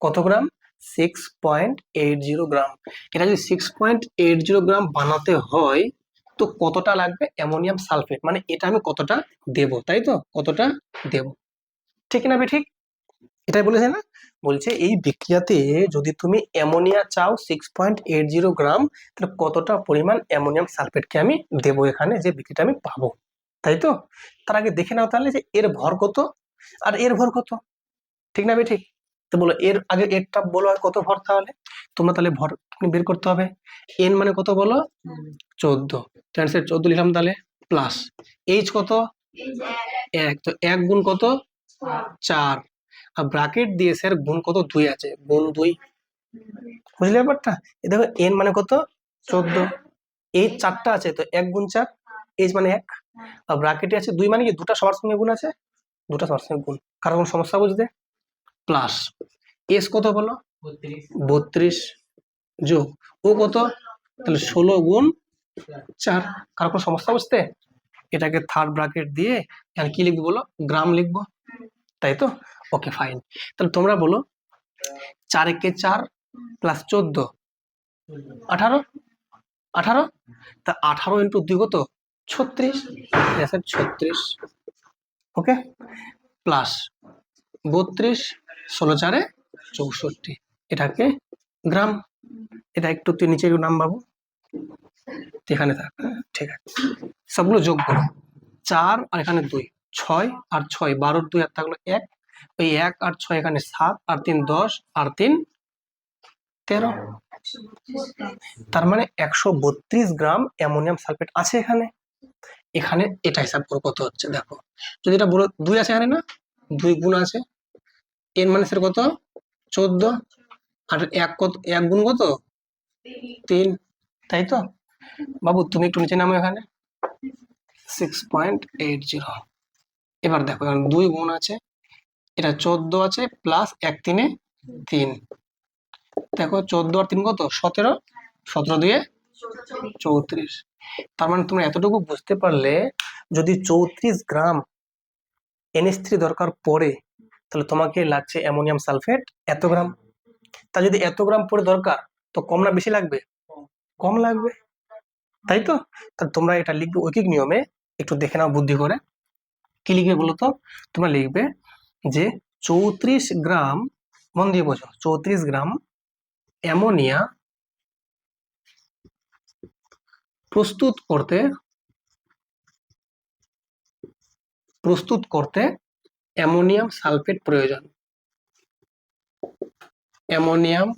কত গ্রাম, 6.80 গ্রাম। এটা যদি 6.80 গ্রাম বানাতে হয় তো কতটা লাগবে অ্যামোনিয়াম সালফেট, মানে এটা আমি কতটা দেব, তাই তো, কতটা দেব, ঠিক না ঠিক, এটাই বলেছে না। বলছে এই বিক্রিয়াতে যদি তুমি অ্যামোনিয়া চাও 6.80 গ্রাম, তাহলে কতটা পরিমাণ অ্যামোনিয়াম সালফেটকে আমি দেবো এখানে, যে বিক্রিটা আমি পাবো, তাই তো। তার আগে দেখে নাও তাহলে যে এর ভর কত আর এর ভর কত, ঠিক না ঠিক। তো বলো এর আগে এরটা বলো আর কত ভর, তাহলে তোমরা তাহলে ভর বের করতে হবে। এন মানে কত বলো, 14, 14 লিখলাম, তাহলে প্লাস এইচ কত 1, তো 1 গুণ কত 4, আর ব্র্যাকেট দিয়ে স্যার গুণ কত 2 আছে, গুণ 2, বুঝলে ব্যাপারটা। এই দেখো এন মানে কত 14, এইচ 4টা আছে তো 1 গুণ 4, এইচ মানে 1, আর ব্র্যাকেটে আছে 2 মানে কি দুটা সবার সঙ্গে গুণ আছে, দুটা সবার সঙ্গে গুণ, কারো কোনো সমস্যা বুঝতে, প্লাস এস কত বলো 32 যোগ ও কত, তাহলে 16 গুণ 4, কারো কোনো সমস্যা বুঝতে। এটাকে থার্ড ব্র্যাকেট দিয়ে এখানে কি লিখবো বলো, গ্রাম লিখবো, তাই তো। ওকে ফাইন, তাহলে তোমরা বলো 4 একে 4 প্লাস 14 18, 18, তা 18 ইন্টু 2 কত 36, 36, ওকে, প্লাস 32, 16 4 64, এটাকে গ্রাম। এটা একটু তুই নিচে নাম বাবু, এখানে থাক, ঠিক আছে, সবগুলো যোগ করো, 4 আর এখানে 2, 6 আর 6, 12 2 আর থাকলো 1, ওই 1 আর 6 এখানে 7 আর 3 10 আর 3 13, তার মানে 132 গ্রাম অ্যামোনিয়াম সালফেট আছে এখানে। এখানে এটা হিসাব করে কত হচ্ছে দেখো, যদি এটা বলো 2 আছে এখানে না, 2 গুণ আছে, এর মানে স্যার কত 14, আর 1 কত, 1 গুণ কত 3, তাই তো। বাবু তুমি একটু নিচে নামো এখানে 6.80, এবার দেখো এখানে 2 গুণ আছে, এটা 14 আছে প্লাস 1 3 3, দেখো 14 আর 3 কত 17, 17 দিয়ে 34, তার মানে তোমরা এতটুকু বুঝতে পারলে যদি 34 গ্রাম NH3 দরকার পড়ে তাহলে তোমাকে লাগছে অ্যামোনিয়াম সালফেট এত গ্রাম। তা যদি এত গ্রাম পরে দরকার তো কম না বেশি লাগবে, কম লাগবে, তাই তো। তাহলে তোমরা এটা লিখবে ঐকিক নিয়মে, একটু দেখে নাও বুদ্ধি করে, কি লিখবে বলো তো, তোমরা লিখবে যে 34 গ্রাম, মন দিয়ে বোঝো, 34 গ্রাম অ্যামোনিয়া প্রস্তুত করতে অ্যামোনিয়াম সালফেট প্রয়োজন, অ্যামোনিয়াম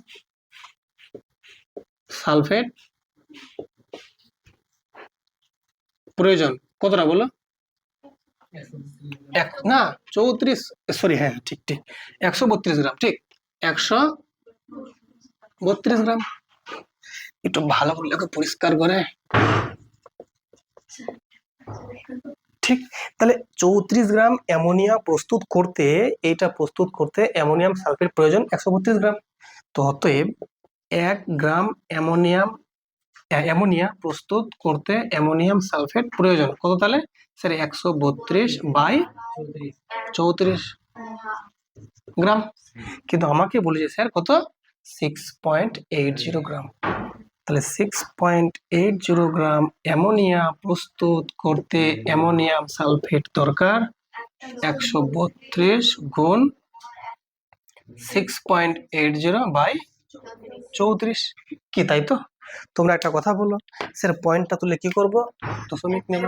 সালফেট প্রয়োজন কতটা বলো, না 34, সরি হ্যাঁ ঠিক ঠিক 132 গ্রাম, ঠিক 132 গ্রাম, একটু ভালো করে লেখো পরিষ্কার করে, ঠিক। তাহলে 34 গ্রাম অ্যামোনিয়া প্রস্তুত করতে, এইটা প্রস্তুত করতে অ্যামোনিয়াম সালফেট প্রয়োজন 132 গ্রাম, তো অতএব 1 গ্রাম অ্যামোনিয়া প্রস্তুত করতে অ্যামোনিয়াম সালফেট প্রয়োজন কত, তাহলে স্যার 132/34 গ্রাম, কিন্তু আমাকে বলেছে স্যার কত 6.80 গ্রাম, তাহলে 6.80 গ্রাম অ্যামোনিয়া প্রস্তুত করতে অ্যামোনিয়াম সালফেট দরকার 132 গুণ 6.80/34, কি তাই তো। তোমরা একটা কথা বলো, স্যার পয়েন্টটা তুলে কি করব, দশমিক নেব,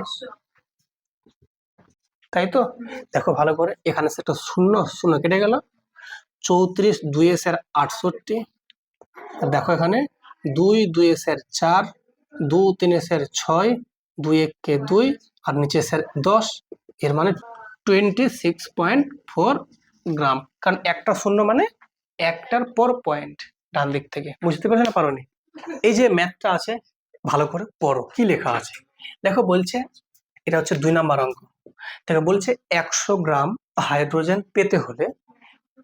তাই তো। দেখো ভালো করে, এখানে একটা শূন্য শূন্য কেটে গেল, 34 2 এ স্যার 68, দেখো এখানে 2 2 এ স্যার 4, 2 3 এ স্যার 6, 2 1 কে 2, আর নিচে স্যার 10, এর মানে 26.4 গ্রাম, কারণ একটা শূন্য মানে একটার পর পয়েন্ট ডান দিক থেকে। বুঝতে পারছো না পারোনি? এই যে ম্যাথটা আছে ভালো করে পড়ো, কি লেখা আছে দেখো। বলছে এটা হচ্ছে 2 নাম্বার অঙ্ক। দেখো বলছে 100 গ্রাম হাইড্রোজেন পেতে হলে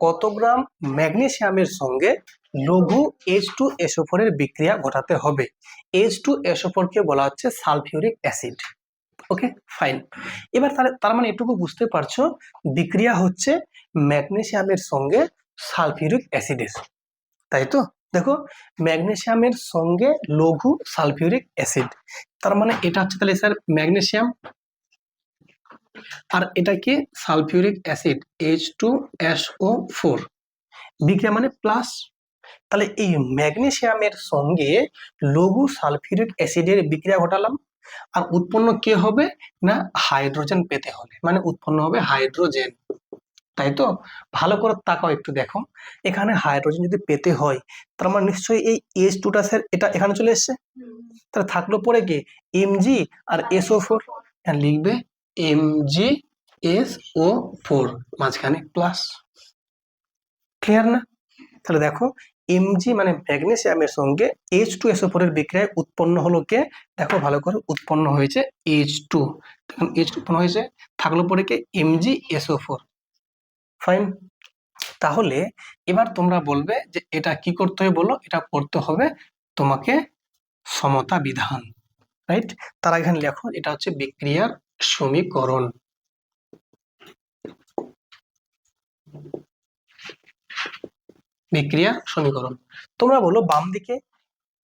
কত গ্রাম ম্যাগনেসিয়ামের সঙ্গে লঘু H2SO4 এর বিক্রিয়া ঘটাতে হবে। H2SO4 কে বলা হচ্ছে সালফিউরিক অ্যাসিড। Okay fine. এবার তার মানে এটুকু বুঝতে পারছো বিক্রিয়া হচ্ছে ম্যাগনেসিয়ামের সঙ্গে সালফিউরিক অ্যাসিডের, তাই তো? দেখো ম্যাগনেসিয়ামের সঙ্গে লঘু সালফিউরিক অ্যাসিড, তার মানে এটা হচ্ছে তাহলে স্যার ম্যাগনেসিয়াম, আর এটা কি সালফিউরিক অ্যাসিড H2SO4, বিক্রিয়া মানে প্লাস। তাহলে এই ম্যাগনেসিয়ামের সঙ্গে লঘু সালফিউরিক অ্যাসিডের বিক্রিয়া ঘটালাম, আর উৎপন্ন কে হবে না হাইড্রোজেন পেতে হলে, মানে উৎপন্ন হবে হাইড্রোজেন, তাই তো? ভালো করে তাকাও একটু দেখো, এখানে হাইড্রোজেন যদি পেতে হয় তার মানে নিশ্চয়ই এই H2টা স্যার এটা এখানে চলে এসছে, তাহলে থাকলো পরে কি Mg আর SO4, লিখবে MgSO4 মাঝখানে প্লাস। ক্লিয়ার না? তাহলে দেখো Mg মানে ম্যাগনেসিয়ামের সঙ্গে H2SO4 এর বিক্রিয়ায় উৎপন্ন হলো কে, দেখো ভালো করে উৎপন্ন হয়েছে H2, তখন H2 উৎপন্ন হয়েছে, থাকলো পরে কে MgSO4। ফাইন। তাহলে এবার তোমরা বলবে যে এটা কি করতে হবে বলো, এটা করতে হবে তোমাকে সমতা বিধান, রাইট? তার এখানে লেখো এটা হচ্ছে বিক্রিয়ার সমীকরণ। বিক্রিয়ার সমীকরণ। তোমরা বলো বাম দিকে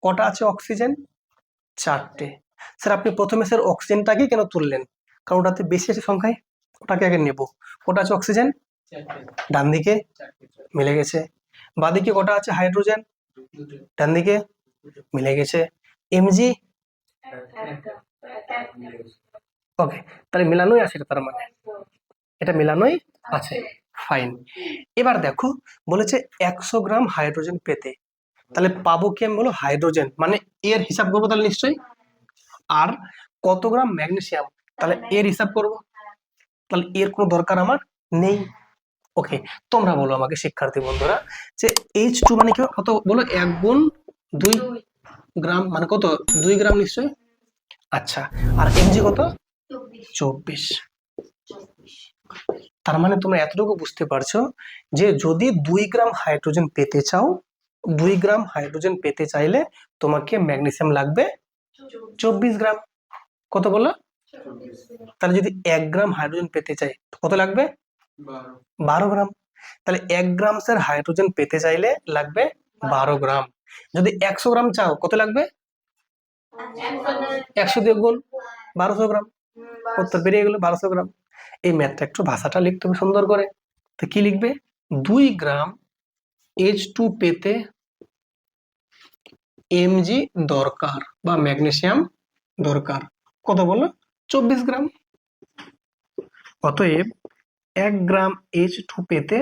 কটা আছে অক্সিজেন? 4টে। স্যার আপনি প্রথমে স্যার অক্সিজেনটাকে কেন তুললেন? কারণ ওটাতে বেশি আছে সংখ্যায়, ওটাকে আগে নেব। কটা আছে অক্সিজেন? ডান দিকে মিলে গেছে। বাদিকে কটা আছে হাইড্রোজেন? ডান দিকে মিলে গেছে। Mg ওকে, তাহলে মেলানোই আছে, তার মানে এটা মেলানোই আছে। ফাইন। এবার দেখো বলেছে 100 গ্রাম হাইড্রোজেন পেতে, তাহলে পাবো কি আমি বলো হাইড্রোজেন, মানে এর হিসাব করবো তাহলে নিশ্চয়ই, আর কত গ্রাম ম্যাগনেসিয়াম, তাহলে এর হিসাব করবো, তাহলে এর কোনো দরকার আমার নেই। ওকে, তোমরা বলো আমাকে শিক্ষার্থী বন্ধুরা যে H2 মানে কি কত বলো, 1 গুণ 2 গ্রাম মানে কত 2 গ্রাম নিশ্চয়ই। আচ্ছা, আর Mg কত? 24। তার মানে তোমরা এতটুকু বুঝতে পারছো যে যদি 2 গ্রাম হাইড্রোজেন পেতে চাও, 2 গ্রাম হাইড্রোজেন পেতে চাইলে তোমাকে ম্যাগনেসিয়াম লাগবে 24 গ্রাম। কত বলো? তাহলে যদি 1 গ্রাম হাইড্রোজেন পেতে চাই কত লাগবে? 12 গ্রাম। তাহলে 1 গ্রাম স্যার হাইড্রোজেন পেতে চাইলে লাগবে 12 গ্রাম। যদি 100 গ্রাম চাও কত লাগবে? 100 দিয়ে গুণ 1200 গ্রাম, উত্তর বেরিয়ে গেল 1200 গ্রাম। এই ম্যাথটা একটু ভাষাটা লিখতে হবে সুন্দর করে। তো কি লিখবে? 2 গ্রাম H2 পেতে Mg দরকার বা ম্যাগনেসিয়াম দরকার, কত বলো? 24 গ্রাম। অতএব 1 গ্রাম H2 পেতে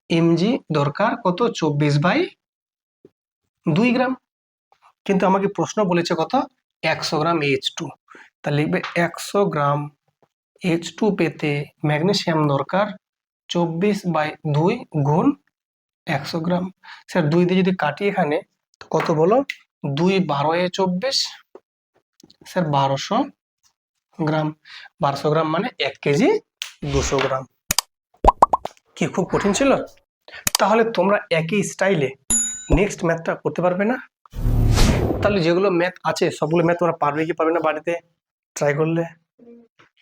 Mg দরকার কত? 24/2 গ্রাম। কিন্তু আমাকে প্রশ্ন বলেছে কত? 100 গ্রাম H2, তাহলে লিখবে 100 গ্রাম H2 পেতে ম্যাগনেসিয়াম দরকার 24/2 গুণ 100 গ্রাম। স্যার 2 দিয়ে যদি কাটি এখানে কত বলো? 2 12 24, স্যার 1200 গ্রাম। 1200 গ্রাম মানে 1 কেজি 200 গ্রাম। কি খুব কঠিন ছিল? তাহলে তোমরা একই স্টাইলে নেক্সট ম্যাথটা করতে পারবে না? তাহলে যেগুলো ম্যাথ আছে সবগুলো ম্যাথ তোমরা পারবে কি পারবে না বাড়িতে ট্রাই করলে?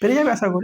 পেরে যাবে আশা করি।